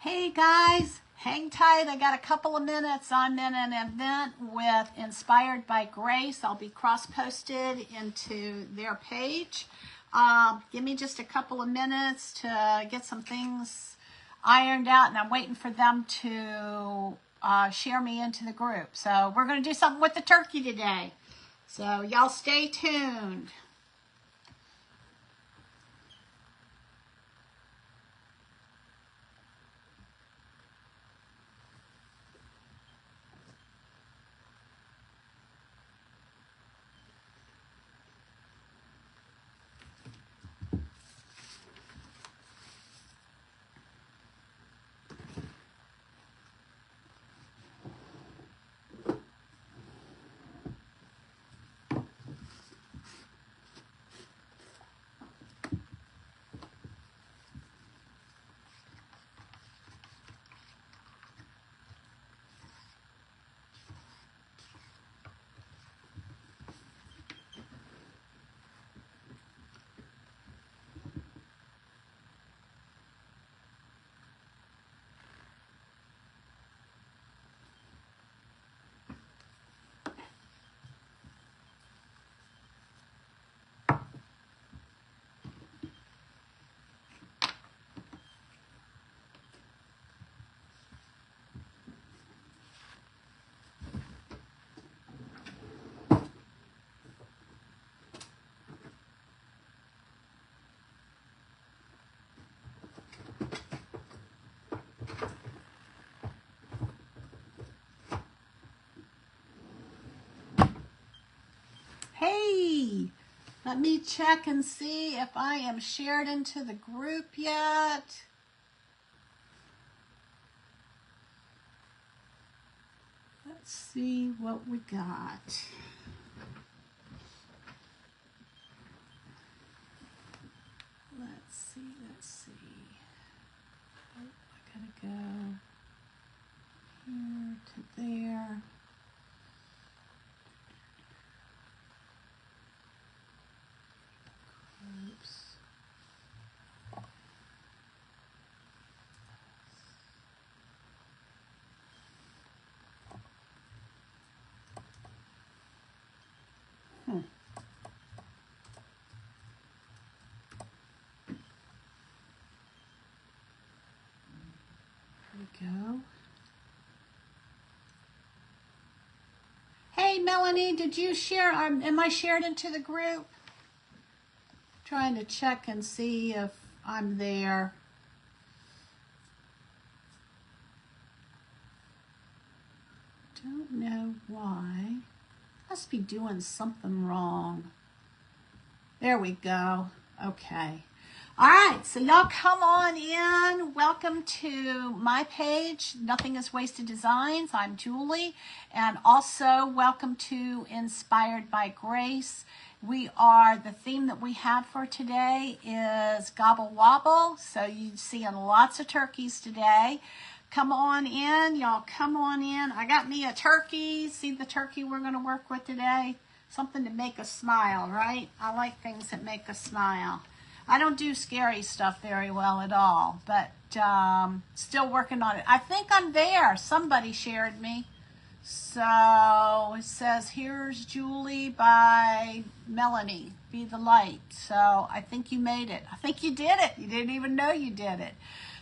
Hey guys, hang tight. I got a couple of minutes. I'm in an event with Inspired by Grace. I'll be cross-posted into their page. Give me just a couple of minutes to get some things ironed out, and I'm waiting for them to share me into the group. So we're going to do something with the turkey today. So y'all stay tuned. Hey, let me check and see if I am shared into the group yet. Let's see what we got. Let's see. Oh, I gotta go here to there. Groups. Go. Hey Melanie, did you share? Am I shared into the group? Trying to check and see if I'm there. Don't know why. Must be doing something wrong. There we go. Okay. All right, so y'all come on in. Welcome to my page, Nothing is Wasted Designs. I'm Julie, and also welcome to Inspired by Grace. The theme that we have for today is Gobble Wobble, so you're seeing lots of turkeys today. Come on in, y'all come on in. I got me a turkey. See the turkey we're going to work with today? Something to make us smile, right? I like things that make us smile. I don't do scary stuff very well at all, but still working on it. I think I'm there. Somebody shared me. So it says, here's Julie by Melanie, Be the Light. So I think you made it. I think you did it. You didn't even know you did it.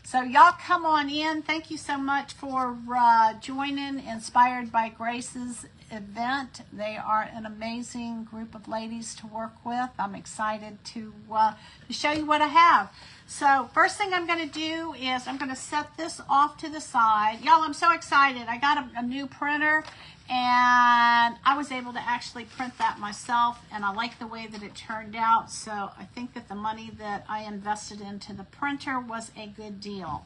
So y'all come on in. Thank you so much for joining Inspired by Grace's event. They are an amazing group of ladies to work with. I'm excited to show you what I have. So first thing I'm going to do is I'm going to set this off to the side. Y'all, I'm so excited. I got a new printer, and I was able to actually print that myself, and I like the way that it turned out. So I think that the money that I invested into the printer was a good deal.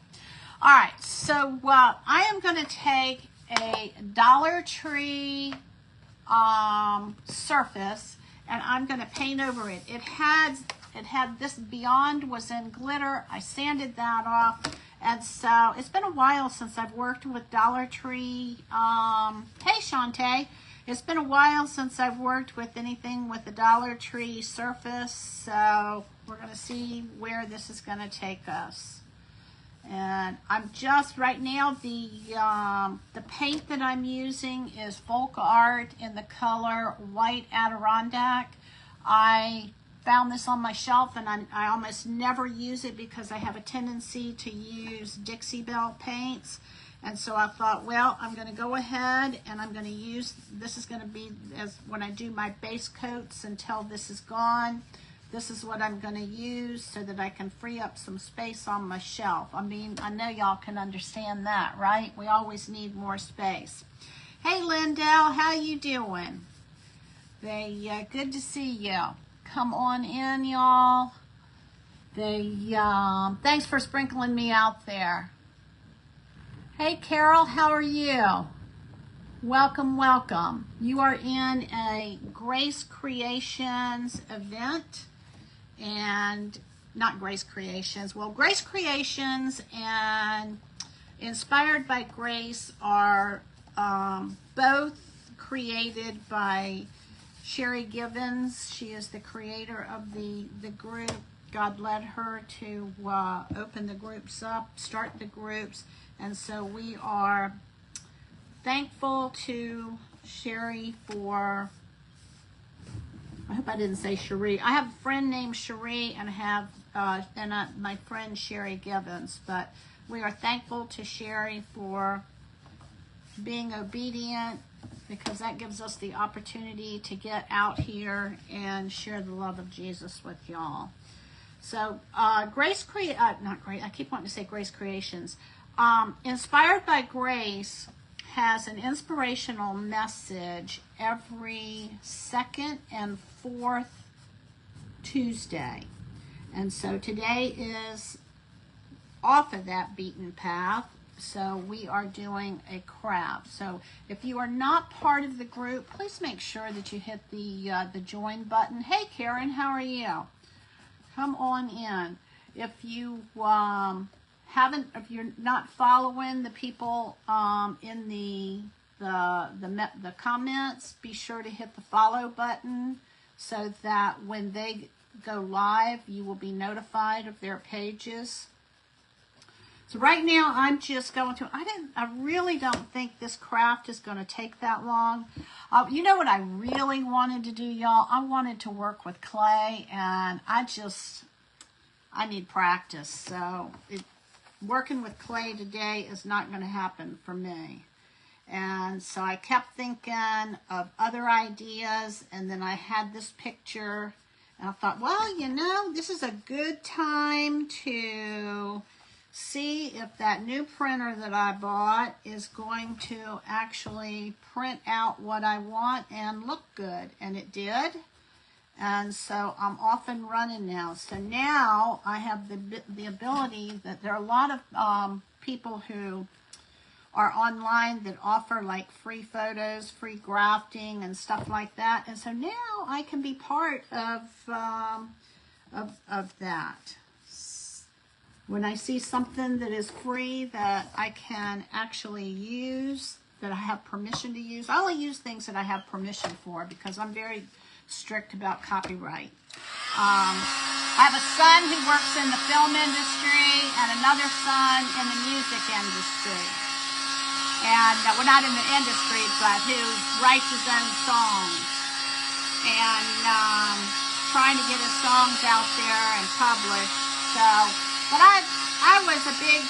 All right, so I am going to take a Dollar Tree surface, and I'm going to paint over it. It had this Beyond was in glitter. I sanded that off, and so it's been a while since I've worked with Dollar Tree. Hey Shantae, it's been a while since I've worked with anything with the Dollar Tree surface, so we're going to see where this is going to take us. And And I'm just, right now, the paint that I'm using is Folk Art in the color White Adirondack. I found this on my shelf, and I almost never use it because I have a tendency to use Dixie Belle paints. And so I thought, well, I'm going to go ahead and I'm going to use, this is going to be as when I do my base coats until this is gone. This is what I'm going to use so that I can free up some space on my shelf. I mean, I know y'all can understand that, right? We always need more space. Hey, Lindell, how you doing? Good to see you. Come on in, y'all. Thanks for sprinkling me out there. Hey, Carol, how are you? Welcome, welcome. You are in a Grace Creations event, and not Grace Creations. Well, Grace Creations and Inspired by Grace are both created by Sherry Gibbons. She is the creator of the group. God led her to open the groups up, start the groups. And so we are thankful to Sherry for, I hope I didn't say Cherie. I have a friend named Cherie and I have my friend Sherry Gibbons. But we are thankful to Sherry for being obedient, because that gives us the opportunity to get out here and share the love of Jesus with y'all. So not Grace, I keep wanting to say Grace Creations. Inspired by Grace has an inspirational message every second and fourth Tuesday. And so today is off of that beaten path. So we are doing a craft. So if you are not part of the group, please make sure that you hit the join button. Hey, Karen, how are you? Come on in. If you if you're not following the people in the comments, be sure to hit the follow button so that when they go live, you will be notified of their pages. So right now, I'm just going to, I really don't think this craft is going to take that long. You know what I really wanted to do, y'all? I wanted to work with clay, and I need practice. So working with clay today is not going to happen for me. And so I kept thinking of other ideas, and then I had this picture, and I thought, well, you know, this is a good time to see if that new printer that I bought is going to actually print out what I want and look good. And it did. And so I'm off and running now. So now I have the ability that there are a lot of people who are online that offer like free photos, free grafting and stuff like that. And so now I can be part of that. When I see something that is free that I can actually use, that I have permission to use, I only use things that I have permission for because I'm very strict about copyright. I have a son who works in the film industry and another son in the music industry. And well, not in the industry, but who writes his own songs. And trying to get his songs out there and published. So, but I was a big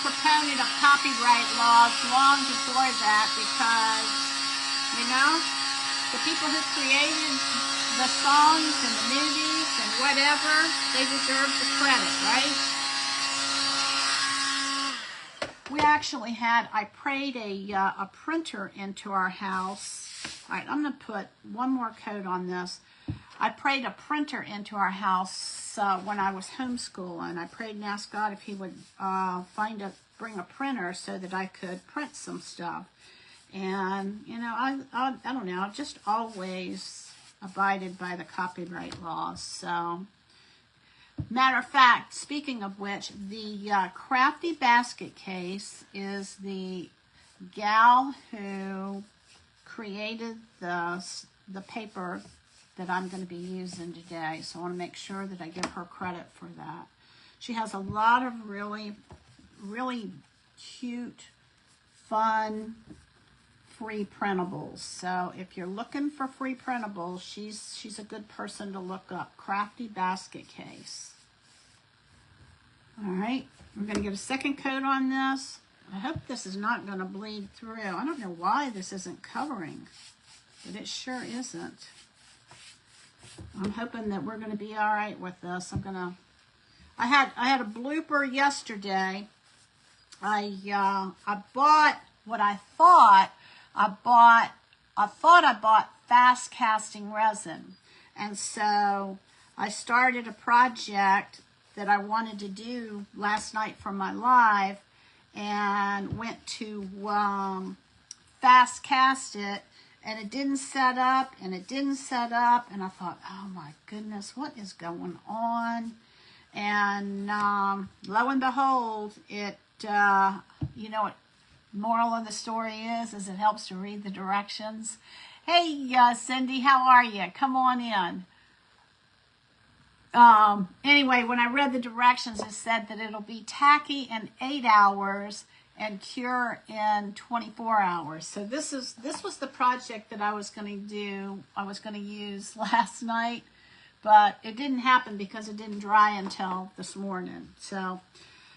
proponent of copyright laws long before that because, you know, the people who created the songs and the movies and whatever, they deserve the credit, right? We actually had, I prayed a printer into our house. All right, I'm going to put one more coat on this. I prayed a printer into our house when I was homeschooling. I prayed and asked God if he would bring a printer so that I could print some stuff. And, you know, I don't know, I've just always abided by the copyright laws. So, matter of fact, speaking of which, the Crafty Basket Case is the gal who created the paper that I'm going to be using today. So I want to make sure that I give her credit for that. She has a lot of really really cute, fun, free printables. So if you're looking for free printables, she's a good person to look up. Crafty Basket Case. All right, we're going to get a second coat on this. I hope this is not going to bleed through. I don't know why this isn't covering, but it sure isn't. I'm hoping that we're going to be all right with this. I had a blooper yesterday. I bought what I thought I bought fast casting resin. And so I started a project that I wanted to do last night for my live and went to fast cast it, and it didn't set up, and it didn't set up, and I thought, oh my goodness, what is going on? And lo and behold, it, you know what moral of the story is it helps to read the directions. Hey, Cindy, how are you? Come on in. Anyway, when I read the directions, it said that it'll be tacky in 8 hours and cure in 24 hours. So this was the project that I was going to do. I was going to use last night, but it didn't happen because it didn't dry until this morning. So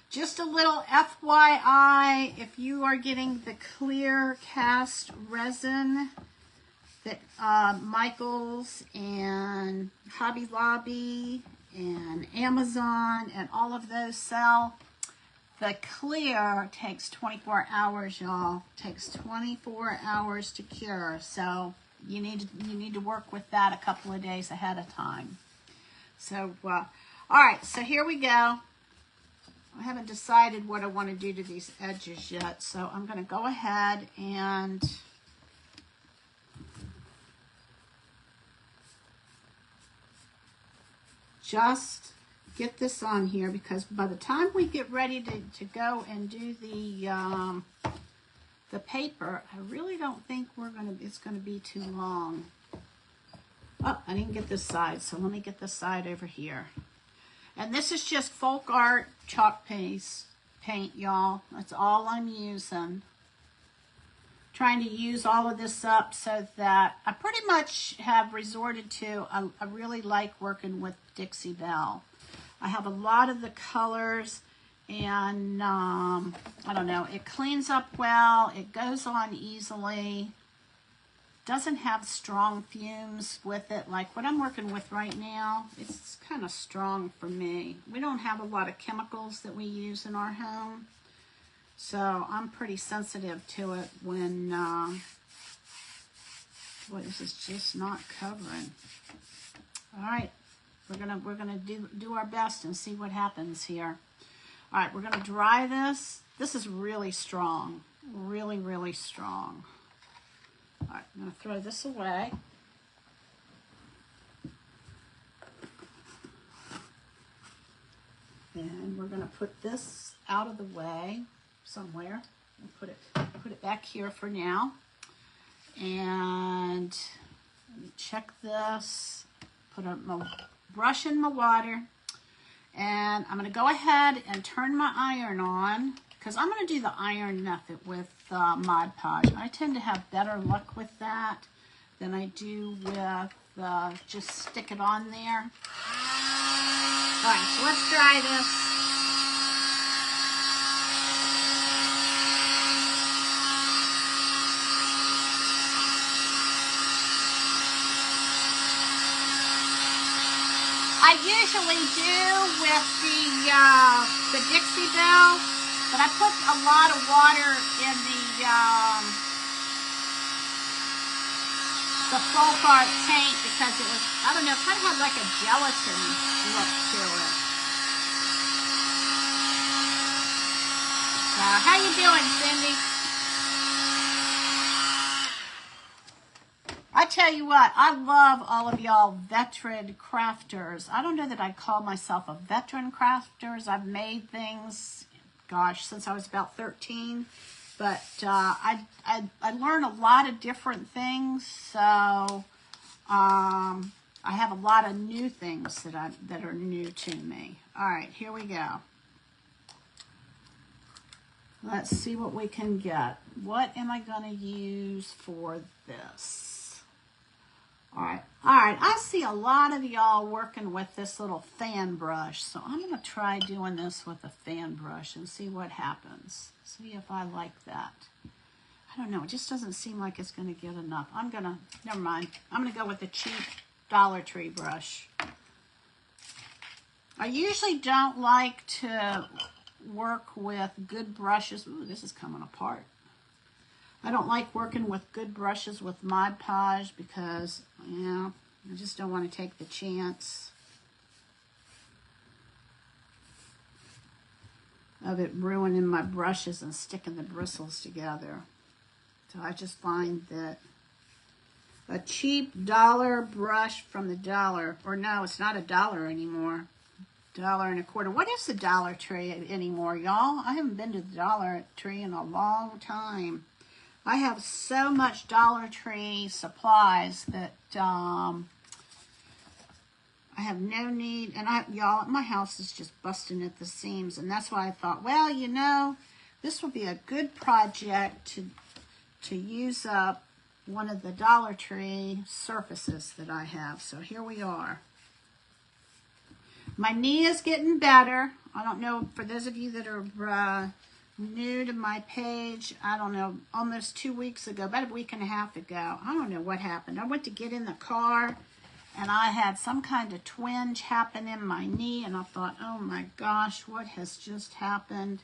just a little FYI, if you are getting the clear cast resin that Michael's and Hobby Lobby and Amazon and all of those sell, the clear takes 24 hours, y'all. Takes 24 hours to cure. So you need to work with that a couple of days ahead of time. So, all right, so here we go. I haven't decided what I want to do to these edges yet, so I'm going to go ahead and just get this on here, because by the time we get ready to go and do the paper, I really don't think it's going to be too long. Oh, I didn't get this side, so let me get this side over here. And this is just folk art chalk paint, y'all. That's all I'm using. Trying to use all of this up so that I pretty much have resorted to, I really like working with Dixie Belle. I have a lot of the colors, and I don't know, it cleans up well, it goes on easily, doesn't have strong fumes with it like what I'm working with right now. It's kind of strong for me. We don't have a lot of chemicals that we use in our home, so I'm pretty sensitive to it when, boy, this is just not covering. All right, we're gonna do our best and see what happens here. All right, we're gonna dry this. This is really strong, really, really strong. All right, I'm gonna throw this away. And we're gonna put this out of the way somewhere. And put it back here for now. And let me check this. Put my brush in my water. And I'm going to go ahead and turn my iron on, because I'm going to do the iron method with Mod Podge. I tend to have better luck with that than I do with just stick it on there. All right, so let's try this. I usually do with the Dixie Belle, but I put a lot of water in the folk art paint because it was, I don't know, kind of had like a gelatin look to it. So, how you doing, Cindy? I tell you what, I love all of y'all veteran crafters. I don't know that I'd call myself a veteran crafters. I've made things, gosh, since I was about 13. But I learn a lot of different things. So I have a lot of new things that are new to me. All right, here we go. Let's see what we can get. What am I going to use for this? All right, I see a lot of y'all working with this little fan brush, so I'm going to try doing this with a fan brush and see what happens. See if I like that. I don't know, it just doesn't seem like it's going to get enough. Never mind. I'm going to go with the cheap Dollar Tree brush. I usually don't like to work with good brushes. Ooh, this is coming apart. I don't like working with good brushes with Mod Podge because, I just don't want to take the chance of it ruining my brushes and sticking the bristles together. So I just find that a cheap dollar brush from the dollar, or no, it's not $1 anymore. $1.25. What is the Dollar Tree anymore, y'all? I haven't been to the Dollar Tree in a long time. I have so much Dollar Tree supplies that I have no need, and y'all, my house is just busting at the seams, and that's why I thought, well, this would be a good project to use up one of the Dollar Tree surfaces that I have. So here we are. My knee is getting better. I don't know, for those of you that are new to my page, I don't know, almost 2 weeks ago, about a week and a half ago, I don't know what happened. I went to get in the car and I had some kind of twinge happen in my knee, and I thought, oh my gosh, what has just happened?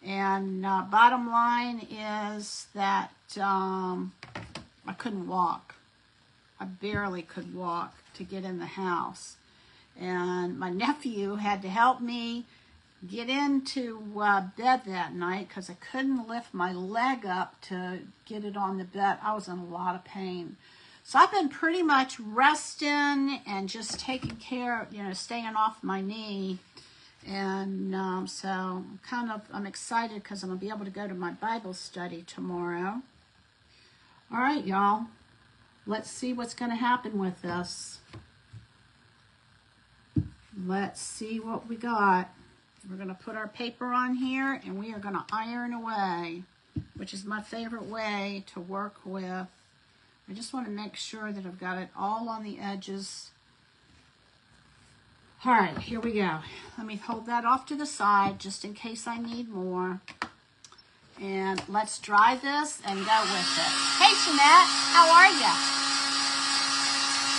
And bottom line is that I couldn't walk. I barely could walk to get in the house. And my nephew had to help me get into bed that night because I couldn't lift my leg up to get it on the bed. I was in a lot of pain. So I've been pretty much resting and just taking care, staying off my knee. And so I'm excited because I'm going to be able to go to my Bible study tomorrow. All right, y'all. Let's see what's going to happen with this. Let's see what we got. We're going to put our paper on here and we are going to iron away, which is my favorite way to work with. I just want to make sure that I've got it all on the edges. All right, here we go. Let me hold that off to the side just in case I need more. And let's dry this and go with it. Hey, Jeanette, how are you?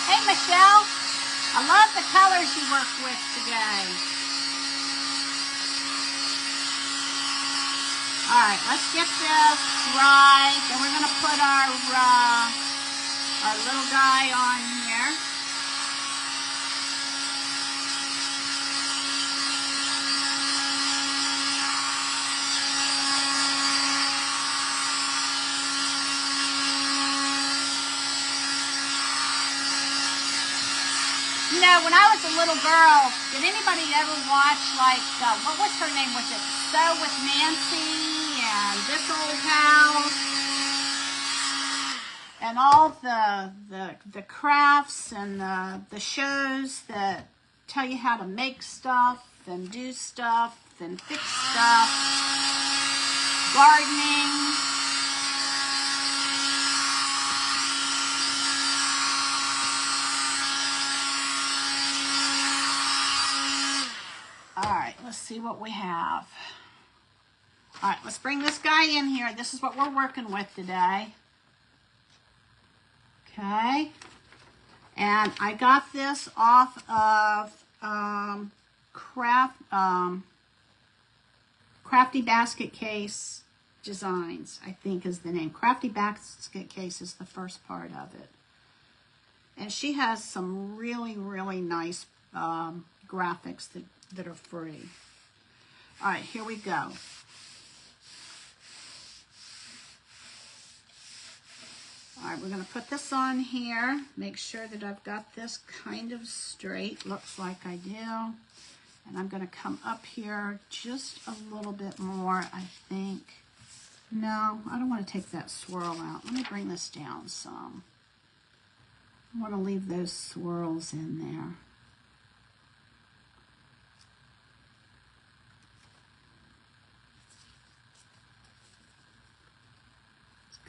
Hey, Michelle. I love the colors you worked with today. All right, let's get this dry. Then we're going to put our little guy on here. When I was a little girl, did anybody ever watch, what was her name? Was it So with Nancy and This Old House? And all the crafts and the shows that tell you how to make stuff and do stuff and fix stuff. Gardening. All right, let's see what we have. All right, let's bring this guy in here. This is what we're working with today. Okay. And I got this off of Crafty Basket Case Designs, I think is the name. Crafty Basket Case is the first part of it. And she has some really, really nice graphics that are free. All right, here we go. All right, we're going to put this on here. Make sure that I've got this kind of straight. Looks like I do. And I'm going to come up here just a little bit more, I think. No, I don't want to take that swirl out. Let me bring this down some. I want to leave those swirls in there.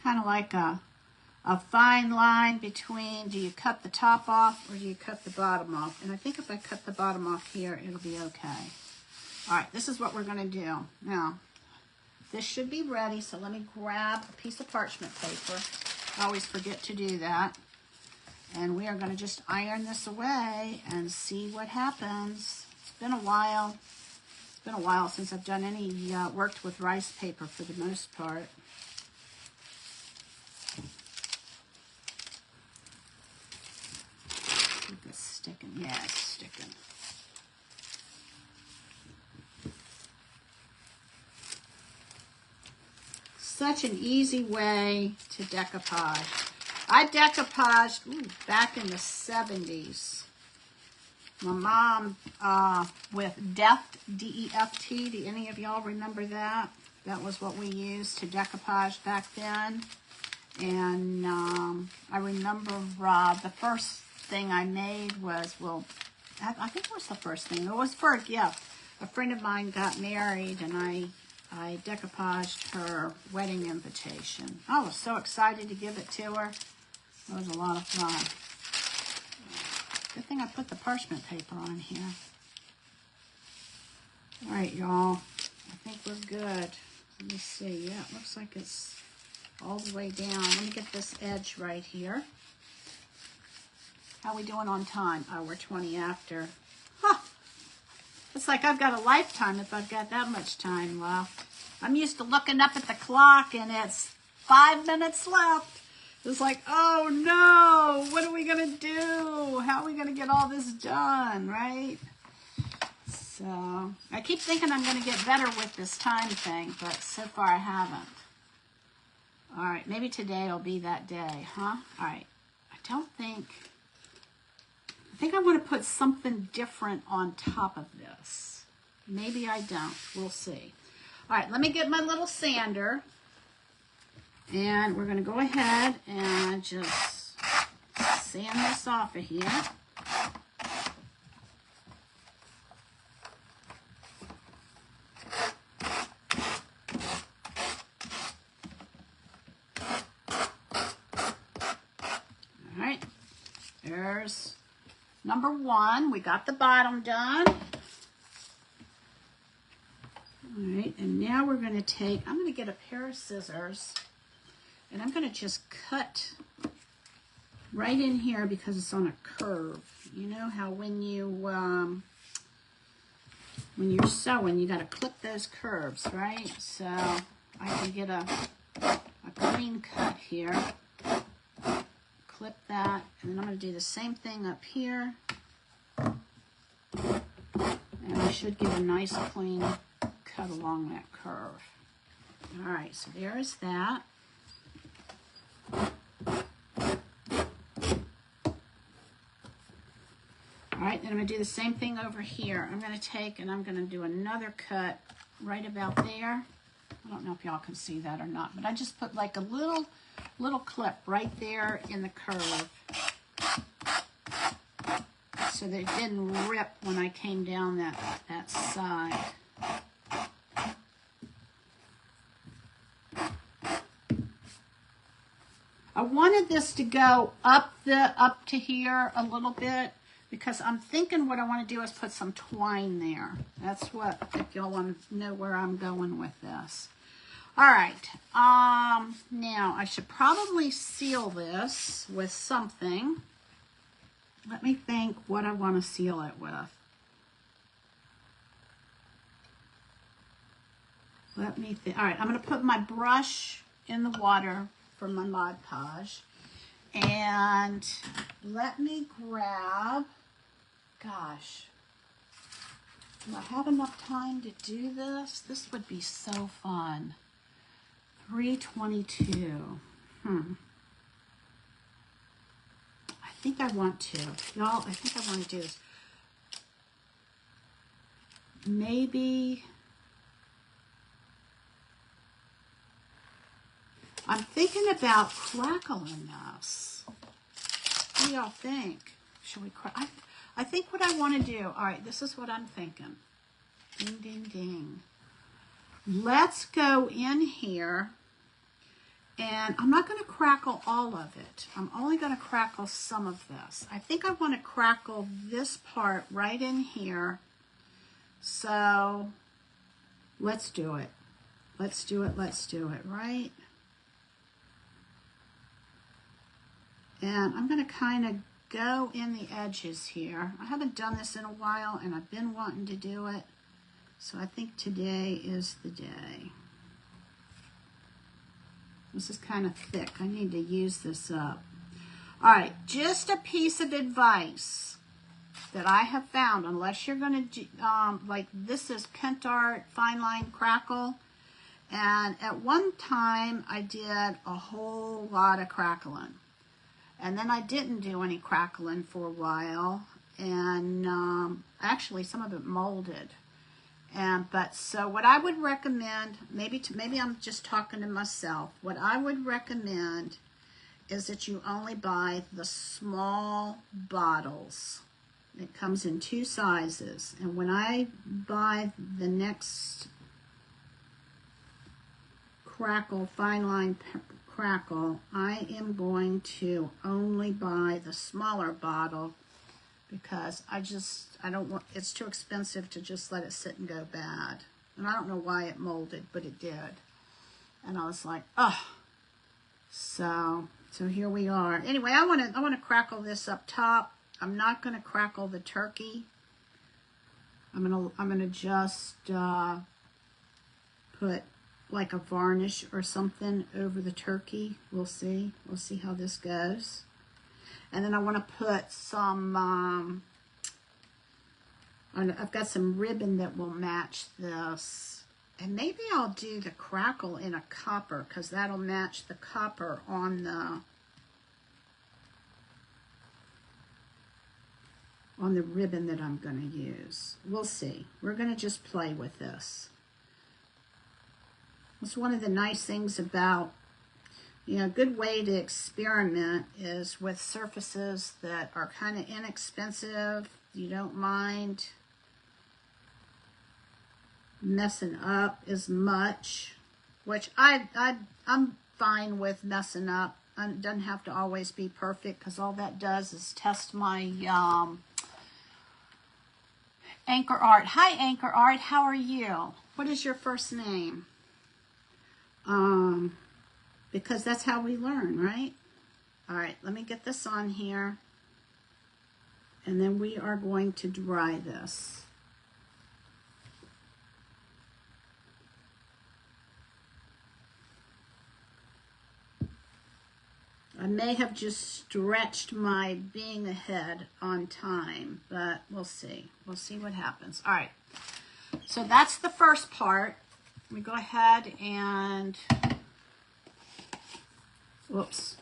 kind of like a fine line between, do you cut the top off or do you cut the bottom off? And I think if I cut the bottom off here, it'll be okay. All right, this is what we're going to do. Now, this should be ready, so let me grab a piece of parchment paper. I always forget to do that. And we are going to just iron this away and see what happens. It's been a while. It's been a while since I've done any worked with rice paper for the most part. Keep this sticking. Yeah, it's sticking. Such an easy way to decoupage. I decoupaged back in the 70s. My mom with Deft, D-E-F-T. Do any of y'all remember that? That was what we used to decoupage back then. And I remember the first thing I made was, well, I think it was the first thing. It was for a gift. A friend of mine got married, and I decoupaged her wedding invitation. I was so excited to give it to her. It was a lot of fun. Good thing I put the parchment paper on here. All right, y'all. I think we're good. Let me see. Yeah, it looks like it's all the way down. Let me get this edge right here. How we doing on time? Oh, we're 20 after. Huh. It's like I've got a lifetime if I've got that much time left. I'm used to looking up at the clock and it's 5 minutes left. It's like, oh no, what are we going to do? How are we going to get all this done, right? So, I keep thinking I'm going to get better with this time thing, but so far I haven't. All right, maybe today will be that day, huh? All right, I think I want to put something different on top of this. Maybe I don't, we'll see. All right, let me get my little sander. And we're going to go ahead and just sand this off of here. All right, there's number one. We got the bottom done. All right, and now we're going to take, I'm going to get a pair of scissors. And I'm going to just cut right in here because it's on a curve. You know how when you're sewing, you got to clip those curves, right? So I can get a clean cut here. Clip that, and then I'm going to do the same thing up here. And I should get a nice clean cut along that curve. All right, so there's that. All right, then I'm going to do the same thing over here. I'm going to take and I'm going to do another cut right about there. I don't know if y'all can see that or not, but I just put like a little clip right there in the curve so that it didn't rip when I came down that side. I wanted this to go up to here a little bit because I'm thinking what I want to do is put some twine there. That's what, if y'all want to know where I'm going with this. All right, now I should probably seal this with something. Let me think what I want to seal it with. Let me think. All right, I'm going to put my brush in the water for my Mod Podge. And let me grab, gosh, do I have enough time to do this? This would be so fun. 322. I think I want to. Y'all, I think I want to do this. Maybe... I'm thinking about crackling this. What do y'all think? Should we crack? I think what I want to do, all right, this is what I'm thinking. Ding, ding, ding. Let's go in here And I'm not going to crackle all of it. I'm only going to crackle some of this. I think I want to crackle this part right in here. So let's do it. Let's do it. Let's do it, right? And I'm going to kind of go in the edges here. I haven't done this in a while, and I've been wanting to do it. So I think today is the day. This is kind of thick. I need to use this up. All right, just a piece of advice that I have found, unless you're going to, like this is Pentart Fine Line Crackle. And at one time, I did a whole lot of crackling. And then I didn't do any crackling for a while. And actually, some of it molded. But so what I would recommend, maybe I'm just talking to myself, what I would recommend is that you only buy the small bottles. It comes in 2 sizes. And when I buy the next Crackle Fine Line Crackle, I am going to only buy the smaller bottle because I don't want, it's too expensive to just let it sit and go bad. And I don't know why it molded, but it did. And I was like, oh. So here we are. Anyway, I want to crackle this up top. I'm not going to crackle the turkey. I'm gonna just put like a varnish or something over the turkey. We'll see. We'll see how this goes. And then I want to put some, I've got some ribbon that will match this. And maybe I'll do the crackle in a copper because that'll match the copper on the ribbon that I'm going to use. We'll see. We're going to just play with this. It's one of the nice things about, a good way to experiment is with surfaces that are kind of inexpensive. You don't mind messing up as much, which I'm fine with messing up. It doesn't have to always be perfect because all that does is test my Anchor Art. Hi, Anchor Art. How are you? What is your first name? Because that's how we learn, right? All right, let me get this on here. And then we are going to dry this. I may have just stretched my being ahead on time, but we'll see. We'll see what happens. All right, so that's the first part. We go ahead and, whoops,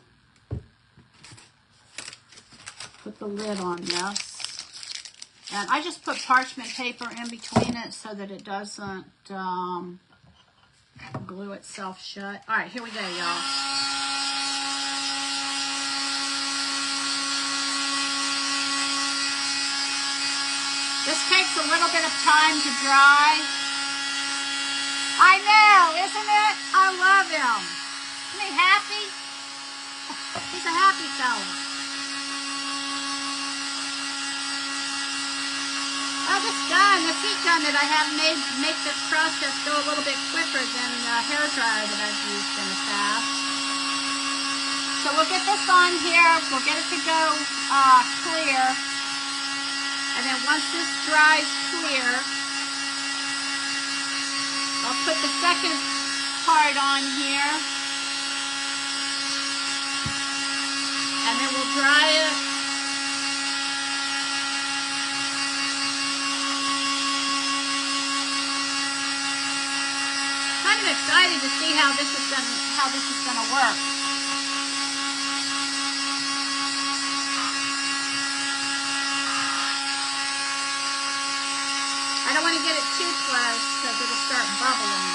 put the lid on this. And I just put parchment paper in between it so that it doesn't glue itself shut. All right, here we go, y'all. This takes a little bit of time to dry. I know, isn't it? I love him. Isn't he happy? He's a happy fella. Oh, this heat gun that I have make this process go a little bit quicker than the hair dryer that I've used in the past. So we'll get this on here. We'll get it to go clear. And then once this dries clear, I'll put the second part on here, and then we'll dry it. Kind of excited to see how this is gonna work. I don't want to get it too close because it'll start bubbling.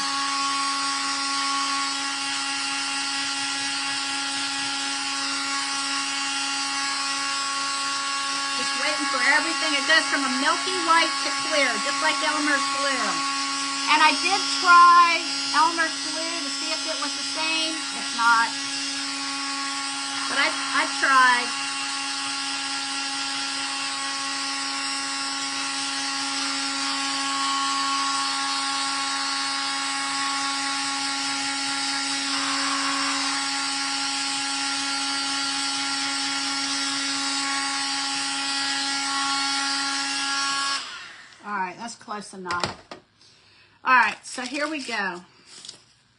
Just waiting for everything. It goes from a milky white to clear, just like Elmer's glue. And I did try Elmer's glue to see if it was the same. It's not. But I tried. All right, that's close enough. All right, so here we go. I'm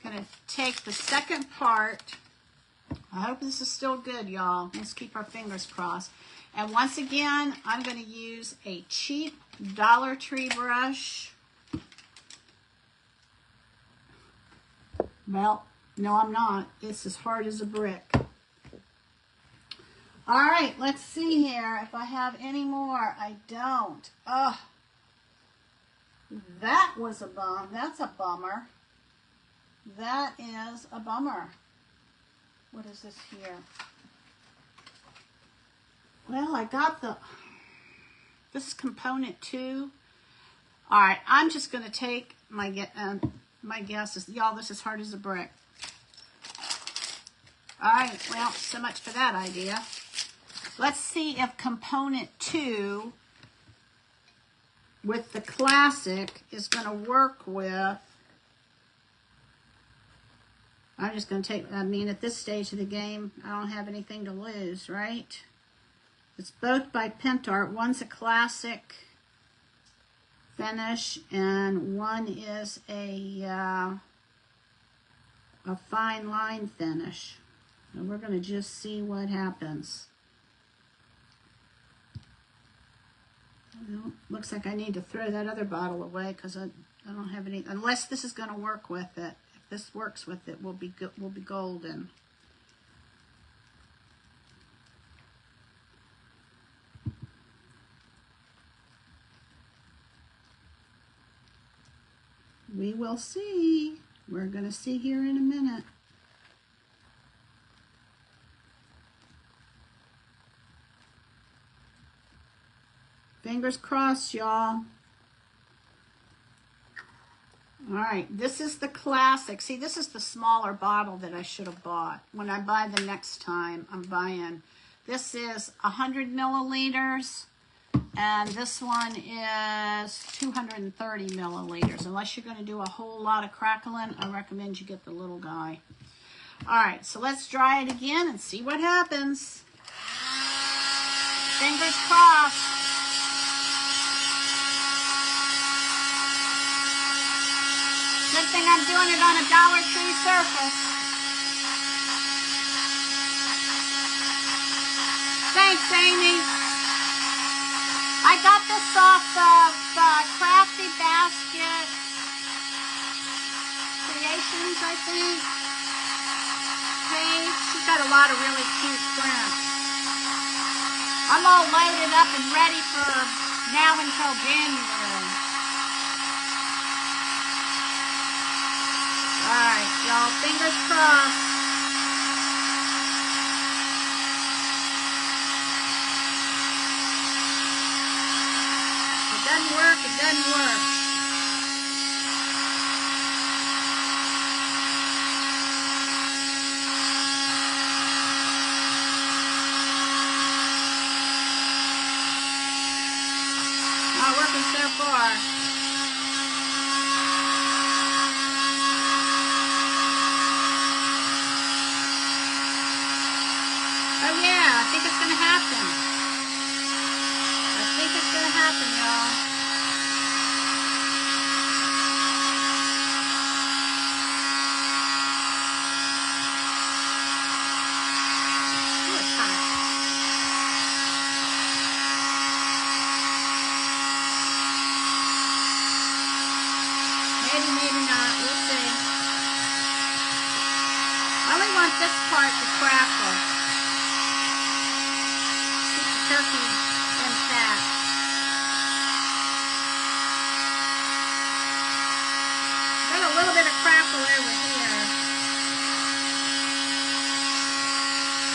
gonna take the second part. I hope this is still good, y'all. Let's keep our fingers crossed. And once again, I'm gonna use a cheap Dollar Tree brush. Well, no, I'm not. It's as hard as a brick. All right, let's see here if I have any more. I don't. Ugh. That was a bum. That's a bummer. That is a bummer. What is this here? Well, I got this is component 2. All right, I'm just going to take my guesses. Y'all, this is hard as a brick. All right, well, so much for that idea. Let's see if component 2 with the classic is going to work with. I'm just going to take, I mean, at this stage of the game, I don't have anything to lose, right? It's both by Pentart. One's a classic finish, and one is a fine line finish. And we're going to just see what happens. Well, looks like I need to throw that other bottle away because I don't have any, unless this is going to work with it. If this works with it, we'll be golden. We will see. We're going to see here in a minute. Fingers crossed, y'all. All right, this is the classic. See, this is the smaller bottle that I should have bought. When I buy the next time, I'm buying. This is 100 milliliters, and this one is 230 milliliters. Unless you're going to do a whole lot of crackling, I recommend you get the little guy. All right, so let's try it again and see what happens. Fingers crossed. Good thing I'm doing it on a Dollar Tree surface. Thanks, Amy. I got this off of Crafty Basket Creations, I think, page. She's got a lot of really cute prints. I'm all loaded up and ready for now until January. All right, y'all, fingers crossed. If it doesn't work, it doesn't work. Not working so far. I think it's going to happen. I think it's going to happen, y'all. Oh, it's hot. Maybe, maybe not. We'll see. I only want this part to crackle. Turkey intact. Got a little bit of crackle over here.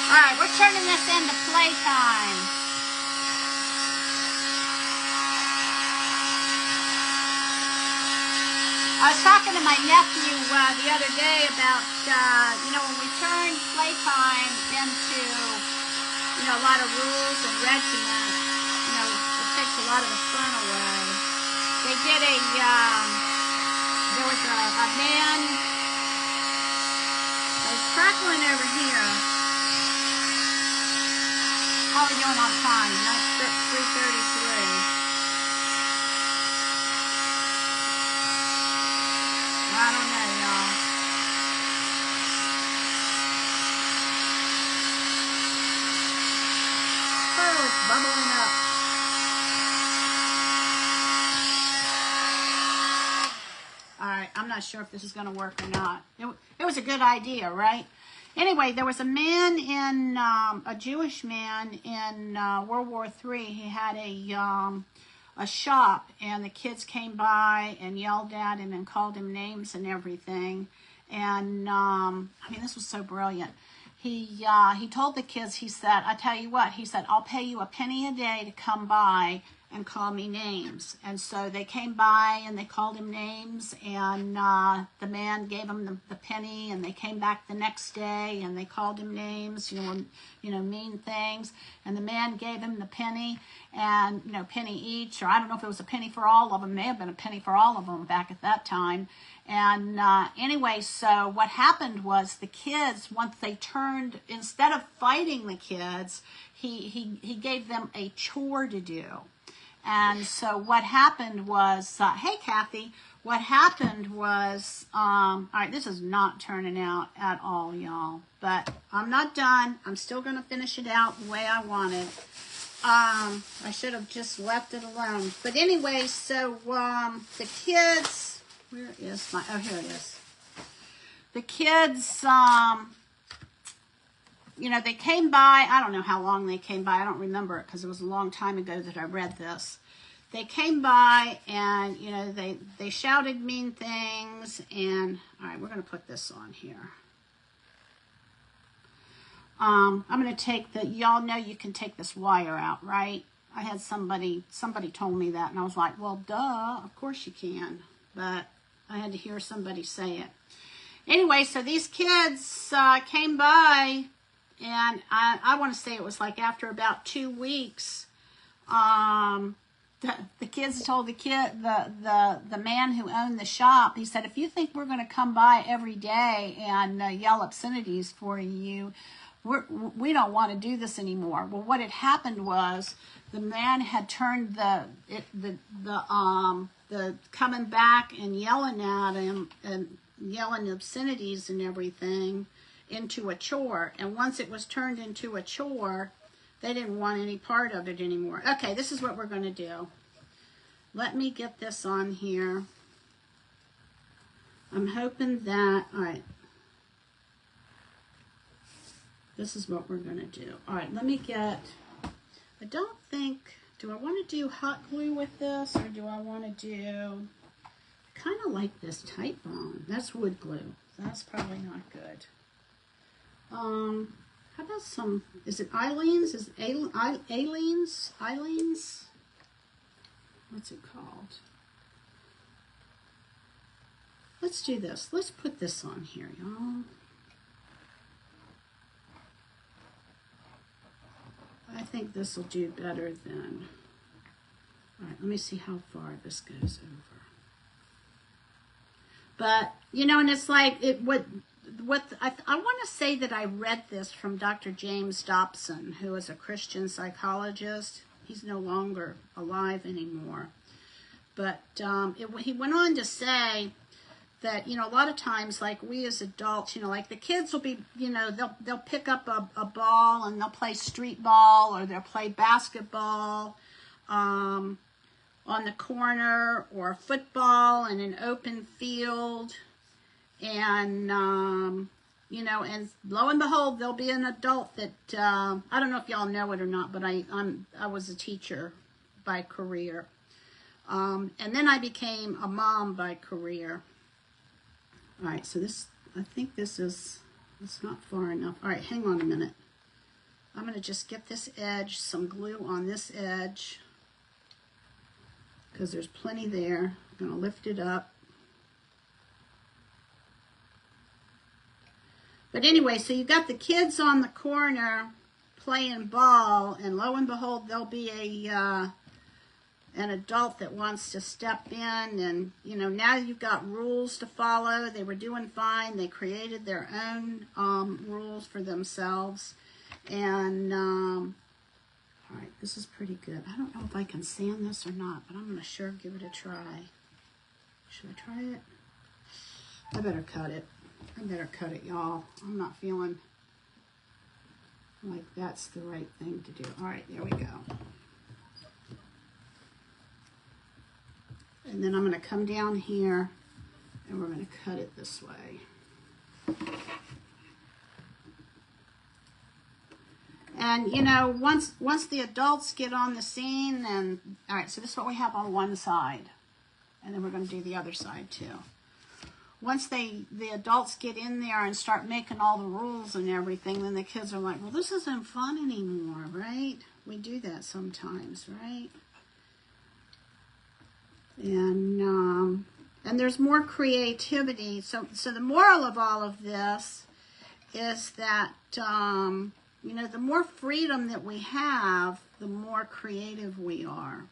All right, we're turning this into playtime. I was talking to my nephew the other day about, you know, when we turn playtime into a lot of rules and regiment. It takes a lot of the fun away. They did there was a man, I was crackling over here. How are we doing on time? 3:33. I don't know, y'all. Oh, it's bubbling up. All right, I'm not sure if this is going to work or not. It was a good idea, right? Anyway, there was a man a Jewish man in World War III. He had a shop, and the kids came by and yelled at him and called him names and everything. And this was so brilliant. He told the kids, he said, I tell you what, he said, I'll pay you a penny a day to come by and call me names. And so they came by and they called him names, and the man gave them the penny, and they came back the next day and they called him names, mean things. And the man gave him the penny, and penny each, or I don't know if it was a penny for all of them. It may have been a penny for all of them back at that time. And anyway, so what happened was the kids, once they turned, instead of fighting the kids, he gave them a chore to do. And so what happened was, hey, Kathy, what happened was, all right, this is not turning out at all, y'all. But I'm not done. I'm still going to finish it out the way I wanted. I should have just left it alone. But anyway, so the kids, where is my, oh, here it is. The kids, they came by. I don't know how long they came by. I don't remember it because it was a long time ago that I read this. They came by and, they shouted mean things. And, all right, we're going to put this on here. I'm going to take y'all know you can take this wire out, right? I had somebody told me that, and I was like, well, duh, of course you can. But I had to hear somebody say it. Anyway, so these kids came by. And I want to say it was like after about 2 weeks, the kids told the man who owned the shop, he said, if you think we're going to come by every day and yell obscenities for you, we don't want to do this anymore. Well, what had happened was the man had turned the coming back and yelling at him and yelling obscenities and everything into a chore. And once it was turned into a chore, they didn't want any part of it anymore. Okay, this is what we're going to do. Let me get this on here. I'm hoping that, all right, this is what we're going to do. All right, let me get, I don't think, do I want to do hot glue with this, or do I want to do, I kind of like this type bone. That's wood glue. That's probably not good. How about some, is it Eileen's? Is it Eileen's? Eileen's? What's it called? Let's do this. Let's put this on here, y'all. I think this will do better than, all right, let me see how far this goes over. But, and it's like, I want to say that I read this from Dr. James Dobson, who is a Christian psychologist. He's no longer alive anymore. But he went on to say that, a lot of times, like we as adults, like the kids will be, they'll pick up a ball and they'll play street ball, or they'll play basketball on the corner, or football in an open field. And, and lo and behold, there'll be an adult that, I don't know if y'all know it or not, but I was a teacher by career. And then I became a mom by career. All right, so this, I think this is, it's not far enough. All right, hang on a minute. I'm going to just get this edge, some glue on this edge, because there's plenty there. I'm going to lift it up. But anyway, so you got the kids on the corner playing ball, and lo and behold, there'll be an adult that wants to step in, and you know, now you've got rules to follow. They were doing fine. They created their own rules for themselves, and all right, this is pretty good. I don't know if I can sand this or not, but I'm gonna sure give it a try. Should I try it? I better cut it. I better cut it, y'all. I'm not feeling like that's the right thing to do. All right, there we go. And then I'm going to come down here and we're going to cut it this way. And you know, once the adults get on the scene, and all right, so this is what we have on one side. And then we're going to do the other side too. Once the adults get in there and start making all the rules and everything, then the kids are like, well, this isn't fun anymore, right? We do that sometimes, right? And there's more creativity. So the moral of all of this is that, you know, the more freedom that we have, the more creative we are.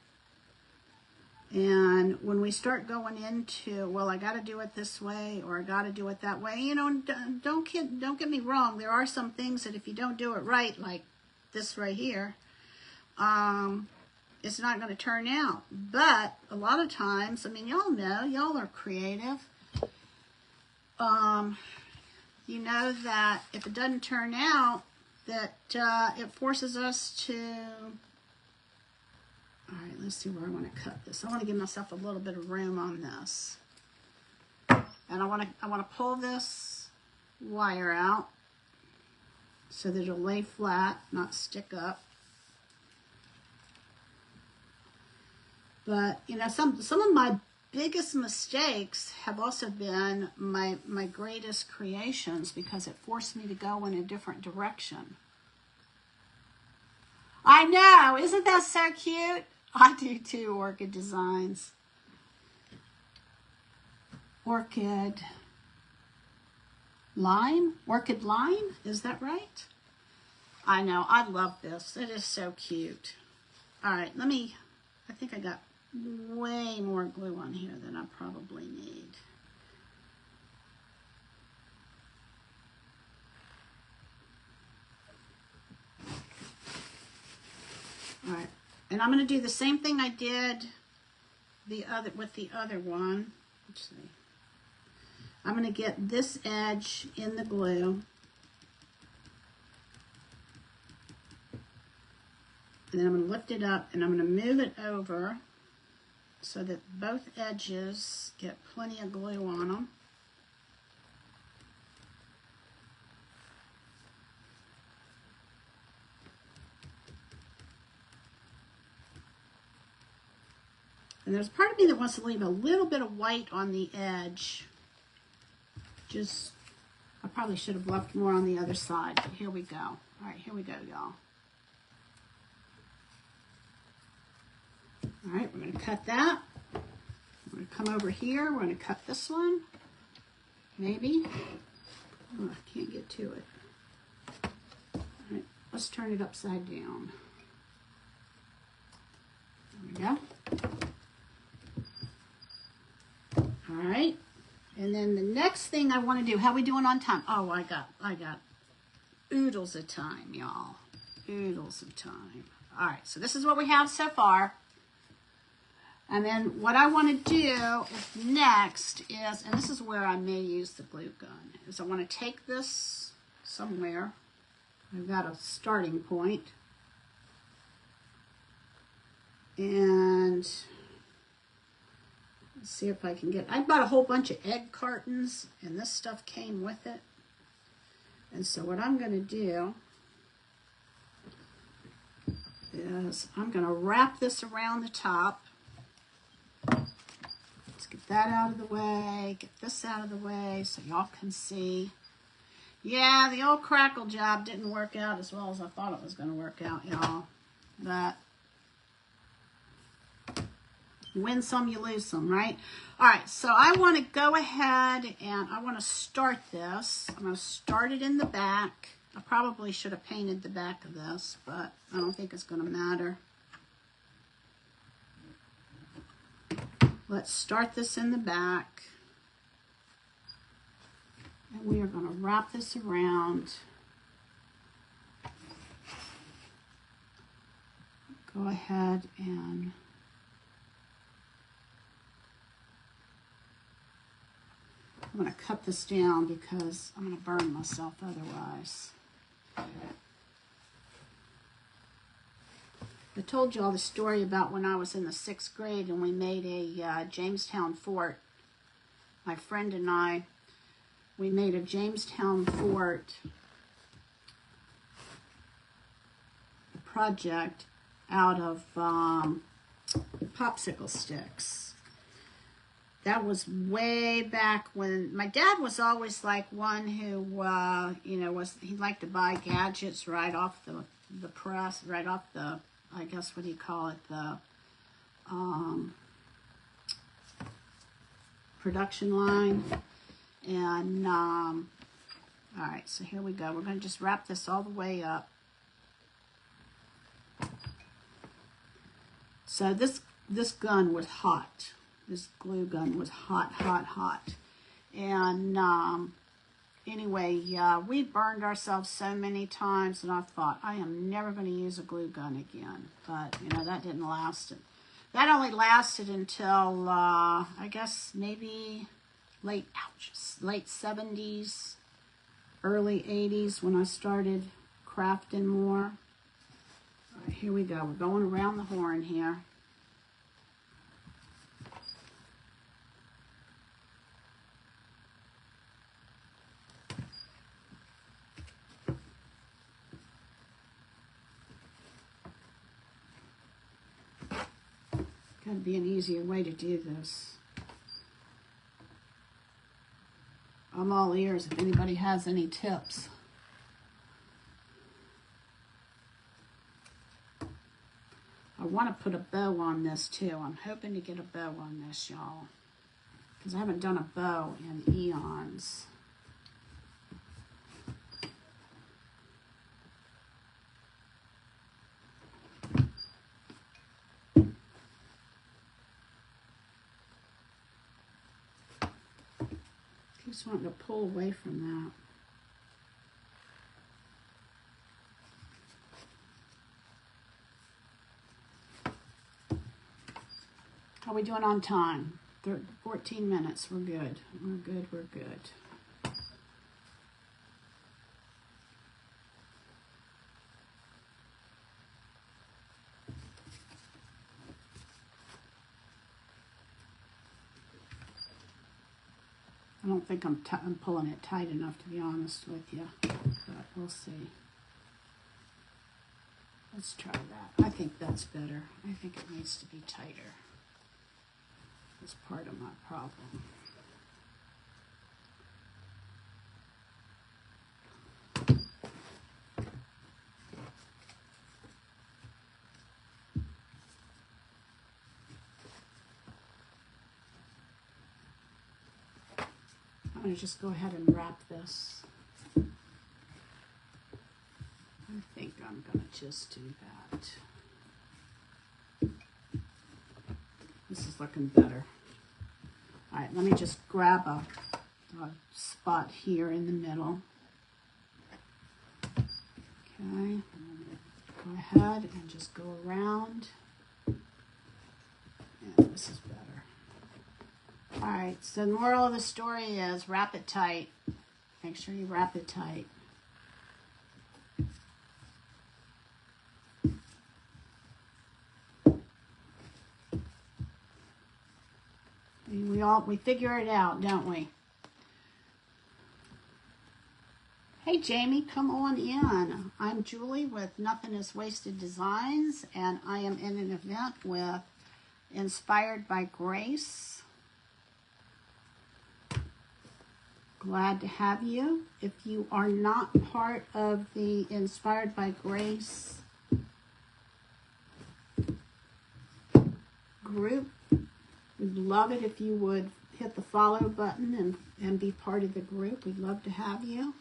And when we start going into, well, I got to do it this way, or I got to do it that way, you know, don't get me wrong. There are some things that if you don't do it right, like this right here, it's not going to turn out. But a lot of times, I mean, y'all know, y'all are creative. You know that if it doesn't turn out, that it forces us to... All right, let's see where I want to cut this. I want to give myself a little bit of room on this. And I want to pull this wire out so that it'll lay flat, not stick up. But, you know, some of my biggest mistakes have also been my greatest creations, because it forced me to go in a different direction. I know, isn't that so cute? I do too, Orchid Designs. Orchid Lime? Orchid Lime? Is that right? I know, I love this. It is so cute. All right, I think I got way more glue on here than I probably need. All right. And I'm going to do the same thing I did with the other one. Let's see. I'm going to get this edge in the glue. And then I'm going to lift it up and I'm going to move it over so that both edges get plenty of glue on them. And there's part of me that wants to leave a little bit of white on the edge. I probably should have left more on the other side, but here we go. All right, here we go, y'all. All right, we're going to cut that. We're going to come over here. We're going to cut this one. Maybe. Oh, I can't get to it. All right, let's turn it upside down. There we go. All right, and then the next thing I want to do, how we doing on time? Oh, I got oodles of time, y'all. Oodles of time. All right, so this is what we have so far. And then what I want to do next is, and this is where I may use the glue gun, is I want to take this somewhere. I've got a starting point. And let's see if I can I bought a whole bunch of egg cartons, and this stuff came with it. And so what I'm going to do is I'm going to wrap this around the top. Let's get that out of the way, get this out of the way so y'all can see. Yeah, the old crackle job didn't work out as well as I thought it was going to work out, y'all. But you win some, you lose some, right? All right, so I want to go ahead and I want to start this. I'm going to start it in the back. I probably should have painted the back of this, but I don't think it's going to matter. Let's start this in the back. And we are going to wrap this around. Go ahead and I'm going to cut this down because I'm going to burn myself otherwise. I told you all the story about when I was in the 6th grade and we made a Jamestown fort. My friend and I, we made a Jamestown fort project out of popsicle sticks. That was way back when my dad was always like one who, you know, he liked to buy gadgets right off the press, right off the, I guess, what do you call it, the production line. And, all right, so here we go. We're going to just wrap this all the way up. So this gun was hot. This glue gun was hot, hot, hot. And anyway, we burned ourselves so many times, and I thought, I am never going to use a glue gun again. But, you know, that didn't last. That only lasted until, I guess, maybe late 70s, early 80s when I started crafting more. All right, here we go. We're going around the horn here. Gotta be an easier way to do this. I'm all ears if anybody has any tips. I want to put a bow on this too. I'm hoping to get a bow on this, y'all, because I haven't done a bow in eons. Keeps wanting to pull away from that. How are we doing on time? 14 minutes. We're good. We're good. We're good. I don't think I'm pulling it tight enough, to be honest with you, but we'll see. Let's try that. I think that's better. I think it needs to be tighter. That's part of my problem. I'm going to just go ahead and wrap this. I think I'm going to just do that. This is looking better. All right, let me just grab a spot here in the middle. Okay, go ahead and just go around. And this is better. All right, so the moral of the story is wrap it tight. Make sure you wrap it tight. We figure it out, don't we? Hey Jamie, come on in. I'm Julie with Nothing is Wasted Designs, and I am in an event with Inspired by Grace. Glad to have you. If you are not part of the Inspired by Grace group, we'd love it if you would hit the follow button and be part of the group. We'd love to have you.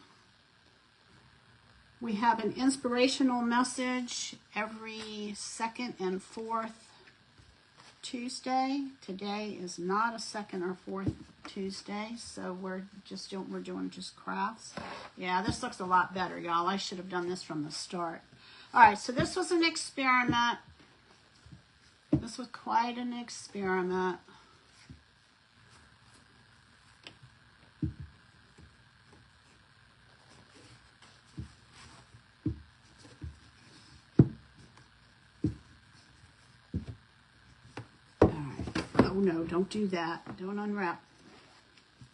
We have an inspirational message every second and fourth Tuesday. Today is not a second or fourth Tuesday, so we're doing just crafts. Yeah, this looks a lot better, y'all. I should have done this from the start. All right, so this was an experiment. This was quite an experiment. Oh no, don't do that. Don't unwrap.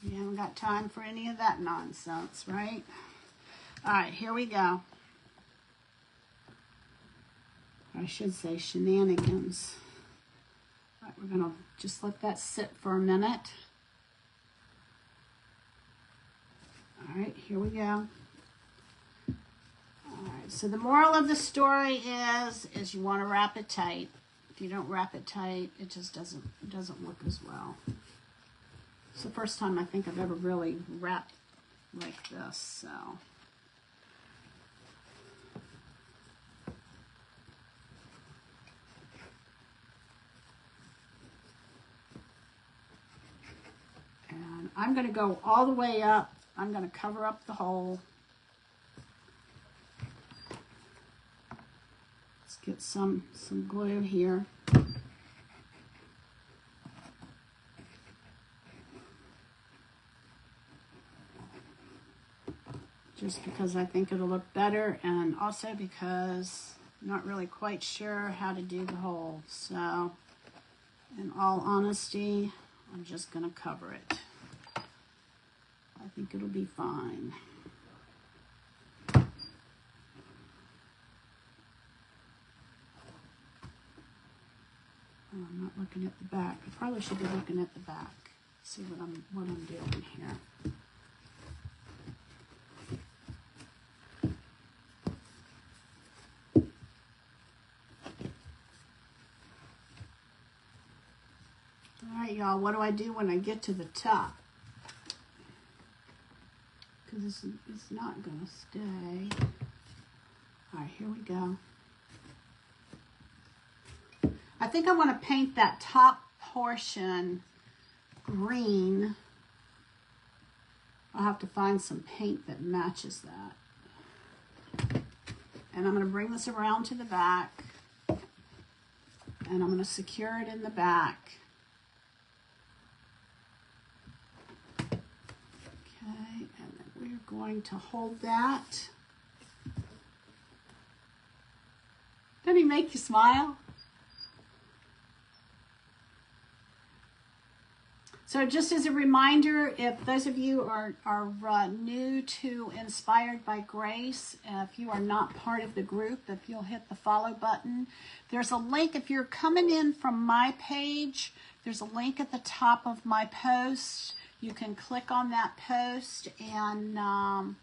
You haven't got time for any of that nonsense, right? All right, here we go. I should say shenanigans. All right, we're gonna just let that sit for a minute. All right, here we go. All right, so the moral of the story is you want to wrap it tight. If you don't wrap it tight, it just doesn't look as well. It's the first time I think I've ever really wrapped like this, so. And I'm going to go all the way up. I'm going to cover up the hole. Let's get some glue here. Just because I think it'll look better, and also because I'm not really quite sure how to do the hole. So, in all honesty, I'm just going to cover it. I think it'll be fine. Oh, I'm not looking at the back. I probably should be looking at the back. See what I'm doing here. All right, y'all, what do I do when I get to the top? Because it's not going to stay. All right, here we go. I think I want to paint that top portion green. I'll have to find some paint that matches that. And I'm going to bring this around to the back. And I'm going to secure it in the back. Okay, and then we're going to hold that. Doesn't he make you smile? So just as a reminder, if those of you are new to Inspired by Grace, if you are not part of the group, if you'll hit the follow button, there's a link. If you're coming in from my page, there's a link at the top of my post. You can click on that post and, all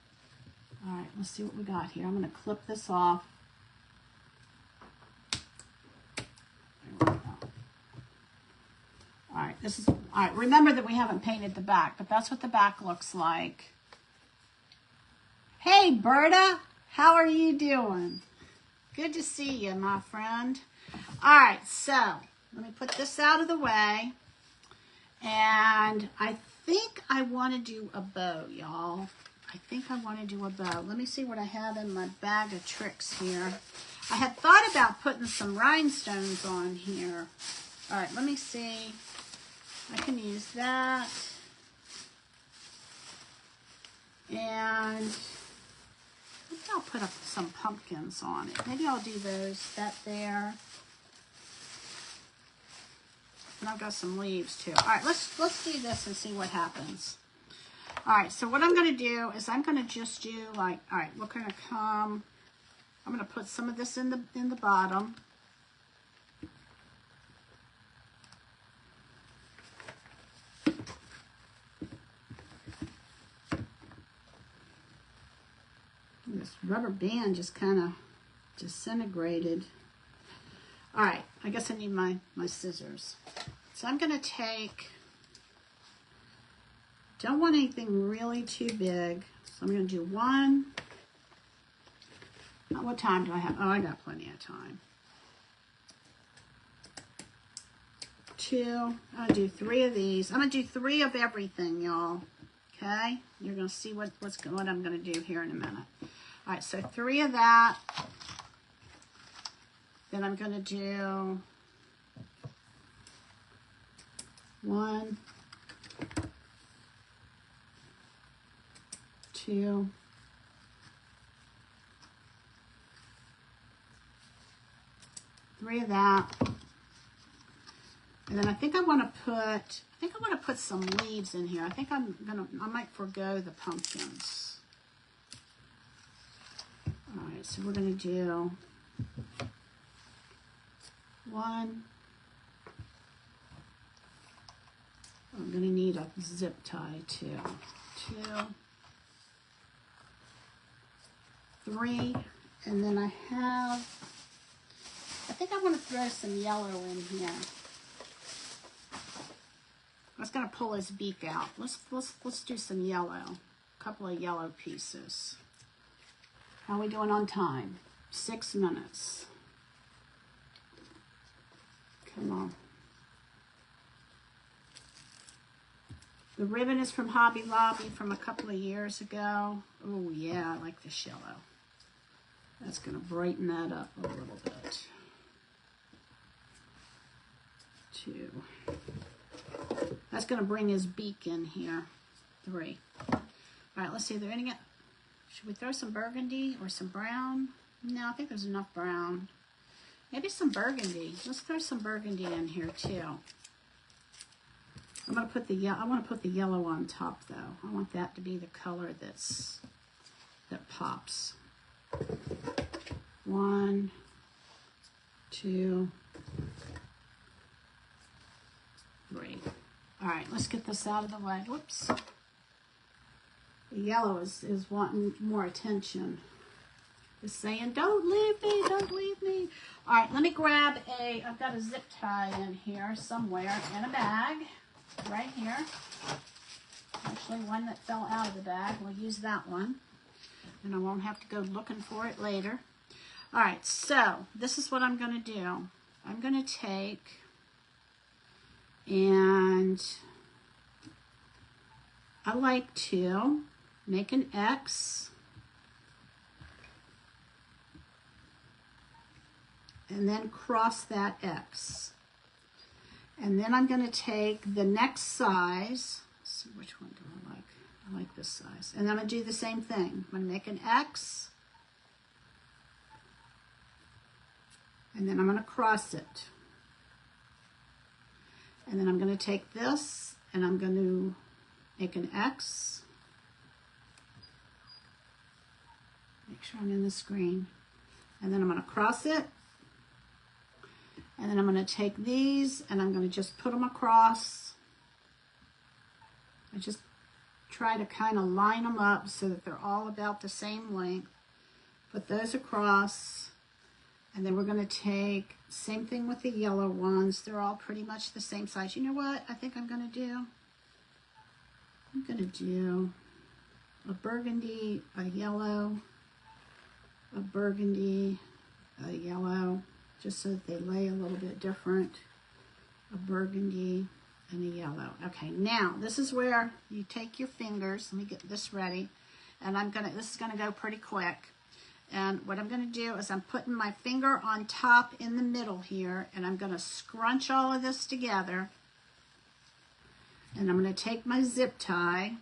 right, let's see what we got here. I'm going to clip this off. All right, all right, remember that we haven't painted the back, but that's what the back looks like. Hey, Berta, how are you doing? Good to see you, my friend. All right, so let me put this out of the way. And I think I want to do a bow, y'all. I think I want to do a bow. Let me see what I have in my bag of tricks here. I had thought about putting some rhinestones on here. All right, let me see. I can use that. And maybe I'll put up some pumpkins on it. Maybe I'll do those, that there. And I've got some leaves too. All right, let's do this and see what happens. All right, so what I'm going to do is I'm going to just do like, all right, we're going to come, I'm going to put some of this in the bottom. This rubber band just kind of disintegrated. All right, I guess I need my scissors. So I'm going to take, don't want anything really too big. So I'm going to do one, What time do I have? Oh, I got plenty of time. 2. I'm gonna do 3 of these. I'm gonna do 3 of everything, y'all. Okay, you're gonna see what I'm gonna do here in a minute. All right, so 3 of that. Then I'm gonna do 1, 2, 3 of that. And then I think I want to put some leaves in here. I might forego the pumpkins. All right, so we're gonna do 1. I'm gonna need a zip tie too. 2, 3, and then I think I want to throw some yellow in here. I was gonna pull his beak out. Let's do some yellow. A couple of yellow pieces. How are we doing on time? 6 minutes. Come on. The ribbon is from Hobby Lobby from a couple of years ago. Oh yeah, I like this yellow. That's gonna brighten that up a little bit. 2. That's gonna bring his beak in here. 3. All right, let's see. Are there any? Should we throw some burgundy or some brown? No, I think there's enough brown. Maybe some burgundy. Let's throw some burgundy in here too. I want to put the yellow on top though. I want that to be the color that pops. 1, 2, 3. All right, let's get this out of the way. Whoops. The yellow is wanting more attention. It's saying, don't leave me, don't leave me. All right, let me grab I've got a zip tie in here somewhere in a bag, right here. Actually, one that fell out of the bag. We'll use that one, and I won't have to go looking for it later. All right, so this is what I'm going to do. I'm going to take and I like to make an X and then cross that X. And then I'm going to take the next size. Let's see, which one do I like? I like this size. And then I'm going to do the same thing. I'm going to make an X. And then I'm going to cross it. And then I'm going to take this and I'm going to make an X. Make sure I'm in the screen. And then I'm going to cross it. And then I'm going to take these and I'm going to just put them across. I just try to kind of line them up so that they're all about the same length. Put those across. And then we're going to take, same thing with the yellow ones. They're all pretty much the same size. You know what I think I'm going to do? I'm going to do a burgundy, a yellow, a burgundy, a yellow, just so that they lay a little bit different. A burgundy and a yellow. Okay, now this is where you take your fingers. Let me get this ready. And this is going to go pretty quick. And what I'm going to do is I'm putting my finger on top in the middle here, and I'm going to scrunch all of this together. And I'm going to take my zip tie,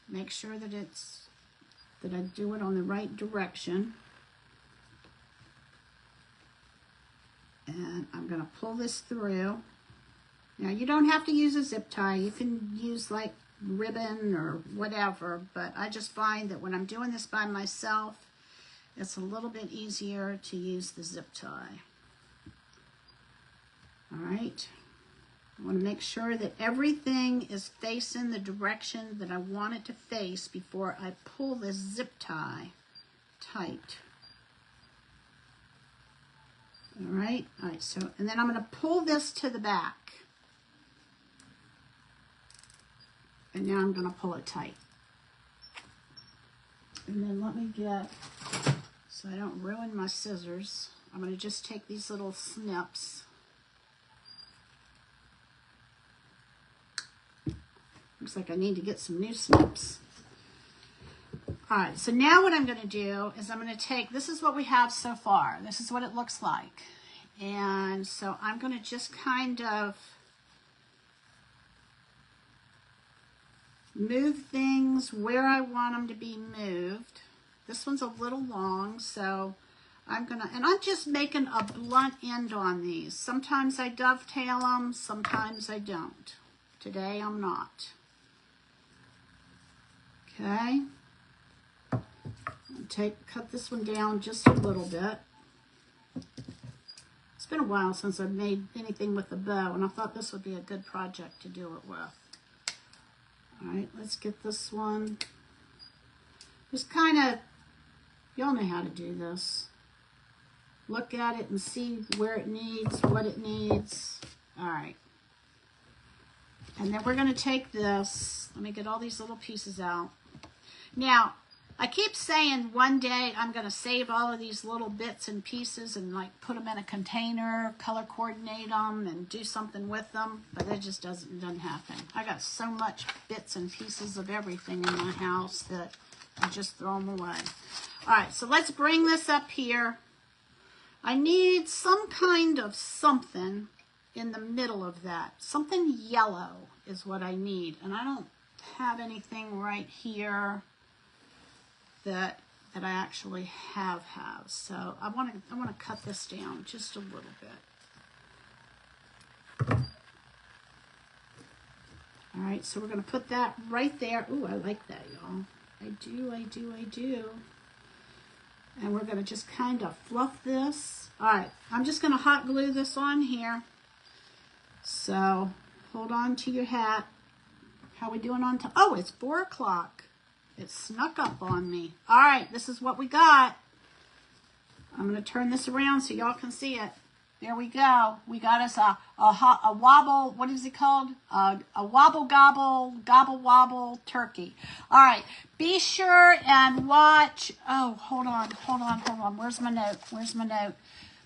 make sure that I do it on the right direction. And I'm going to pull this through. Now, you don't have to use a zip tie. You can use like ribbon or whatever, but I just find that when I'm doing this by myself, it's a little bit easier to use the zip tie. All right. I want to make sure that everything is facing the direction that I want it to face before I pull this zip tie tight. All right. All right. So, and then I'm going to pull this to the back. And now I'm going to pull it tight. And then let me get so I don't ruin my scissors. I'm going to just take these little snips. Looks like I need to get some new snips. All right, so now what I'm going to do is I'm going to take, this is what we have so far. This is what it looks like. And so I'm going to just kind of move things where I want them to be moved. This one's a little long, so I'm just making a blunt end on these. Sometimes I dovetail them, sometimes I don't. Today I'm not. Okay. Cut this one down just a little bit. It's been a while since I've made anything with a bow, and I thought this would be a good project to do it with. All right, let's get this one. Just kind of, y'all know how to do this. Look at it and see where it needs, what it needs. All right. And then we're going to take this. Let me get all these little pieces out. Now, I keep saying one day I'm going to save all of these little bits and pieces and like put them in a container, color coordinate them, and do something with them, but it just doesn't happen. I got so much bits and pieces of everything in my house that I just throw them away. All right, so let's bring this up here. I need some kind of something in the middle of that. Something yellow is what I need, and I don't have anything right here that I actually have. So I want to cut this down just a little bit. All right, so we're going to put that right there. Ooh, I like that, y'all. I do. And we're going to just kind of fluff this. All right, I'm just going to hot glue this on here. So hold on to your hat. How we doing on time? Oh, it's 4 o'clock. It snuck up on me. All right, this is what we got. I'm going to turn this around so y'all can see it. There we go. We got us a wobble, what is it called? A wobble gobble, gobble wobble turkey. All right, be sure and watch. Oh, hold on. Where's my note?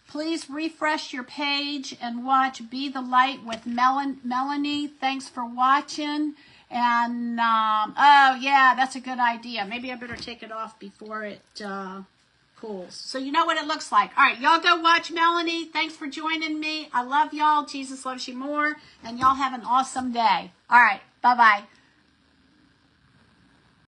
Please refresh your page and watch Be the Light with Melanie. Thanks for watching. And, oh yeah, that's a good idea. Maybe I better take it off before it cools. So you know what it looks like. All right, y'all go watch Melanie. Thanks for joining me. I love y'all. Jesus loves you more. And y'all have an awesome day. All right, bye-bye.